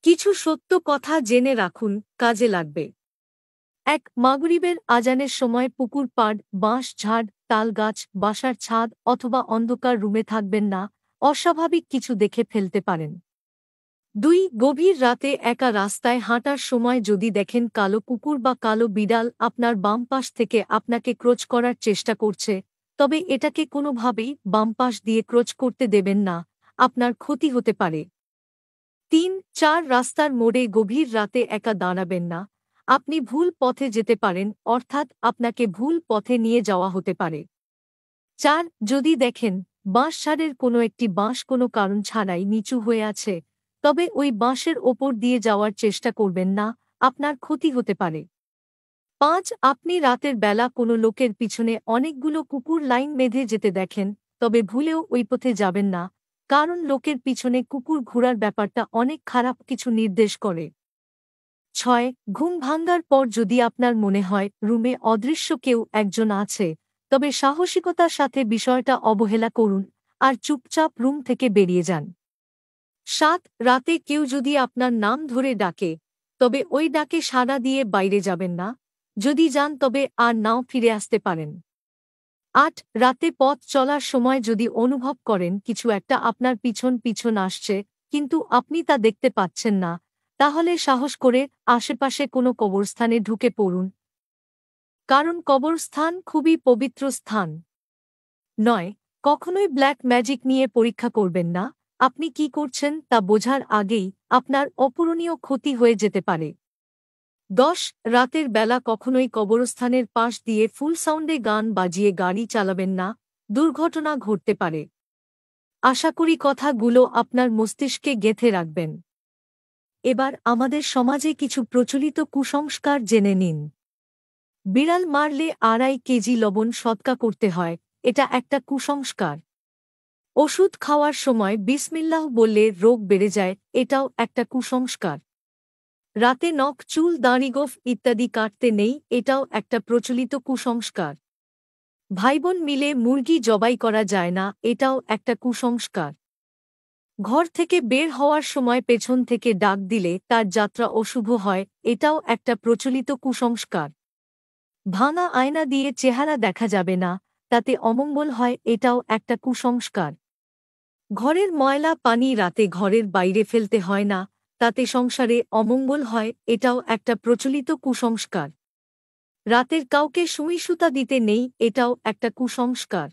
কিছু সত্য কথা জেনে রাখুন, কাজে লাগবে। ১. মাগরিবের আজানের সময় পুকুর পাড়, বাঁশ ঝাড়, তাল গাছ, বাসার ছাদ অথবা অন্ধকার রুমে থাকবেন না, অস্বাভাবিক কিছু দেখে ফেলতে পারেন। ২. গভীর রাতে একা রাস্তায় হাঁটার সময় যদি দেখেন কালো কুকুর বা কালো বিড়াল আপনার বাম পাশ থেকে আপনাকে ক্রোচ করার চেষ্টা করছে, তবে এটাকে কোনোভাবেই বাম পাশ দিয়ে ক্রোচ করতে দেবেন না, আপনার ক্ষতি হতে পারে। ৩. ৪. রাস্তার মোড়ে গভীর রাতে একা দাঁড়াবেন না, আপনি ভুল পথে যেতে পারেন, অর্থাৎ আপনাকে ভুল পথে নিয়ে যাওয়া হতে পারে। ৪. যদি দেখেন বাঁশঝাড়ের কোনো একটি বাঁশ কোনো কারণ ছাড়াই নিচু হয়ে আছে, তবে ওই বাঁশের ওপর দিয়ে যাওয়ার চেষ্টা করবেন না, আপনার ক্ষতি হতে পারে। ৫. আপনি রাতের বেলা কোনো লোকের পিছনে অনেকগুলো কুকুর লাইন বেঁধে যেতে দেখেন, তবে ভুলেও ওই পথে যাবেন না, কারণ লোকের পিছনে কুকুর ঘোরার ব্যাপারটা অনেক খারাপ কিছু নির্দেশ করে। ৬. ঘুম ভাঙ্গার পর যদি আপনার মনে হয় রুমে অদৃশ্য কেউ একজন আছে, তবে সাহসিকতার সাথে বিষয়টা অবহেলা করুন আর চুপচাপ রুম থেকে বেরিয়ে যান। ৭. রাতে কেউ যদি আপনার নাম ধরে ডাকে, তবে ওই ডাকে সাড়া দিয়ে বাইরে যাবেন না, যদি যান তবে আর নাও ফিরে আসতে পারেন। ৮. রাতে পথ চলার সময় যদি অনুভব করেন কিছু একটা আপনার পিছন পিছন আসছে, কিন্তু আপনি তা দেখতে পাচ্ছেন না, তাহলে সাহস করে আশেপাশে কোনো কবরস্থানে ঢুকে পড়ুন, কারণ কবরস্থান খুবই পবিত্র স্থান। ৯. কখনোই ব্ল্যাক ম্যাজিক নিয়ে পরীক্ষা করবেন না, আপনি কি করছেন তা বোঝার আগেই আপনার অপূরণীয় ক্ষতি হয়ে যেতে পারে। ১০. রাতের বেলা কখনোই কবরস্থানের পাশ দিয়ে ফুল সাউন্ডে গান বাজিয়ে গাড়ি চালাবেন না, দুর্ঘটনা ঘটতে পারে। আশা করি কথাগুলো আপনার মস্তিষ্কে গেঁথে রাখবেন। এবার আমাদের সমাজে কিছু প্রচলিত কুসংস্কার জেনে নিন। বিড়াল মারলে ২.৫ কেজি লবণ সৎকা করতে হয়, এটা একটা কুসংস্কার। ওষুধ খাওয়ার সময় বিসমিল্লাহ বললে রোগ বেড়ে যায়, এটাও একটা কুসংস্কার। রাতে নখ চুল দাড়িগোঁফ ইত্যাদি কাটতে নেই, এটাও একটা প্রচলিত কুসংস্কার। ভাইবোন মিলে মুরগি জবাই করা যায় না, এটাও একটা কুসংস্কার। ঘর থেকে বের হওয়ার সময় পেছন থেকে ডাক দিলে তার যাত্রা অশুভ হয়, এটাও একটা প্রচলিত কুসংস্কার। ভাঙা আয়না দিয়ে চেহারা দেখা যাবে না, তাতে অমঙ্গল হয়, এটাও একটা কুসংস্কার। ঘরের ময়লা পানি রাতে ঘরের বাইরে ফেলতে হয় না, তাতে সংসারে অমঙ্গল হয়, এটাও একটা প্রচলিত কুসংস্কার। রাতের কাউকে সুই সুতা দিতে নেই, এটাও একটা কুসংস্কার।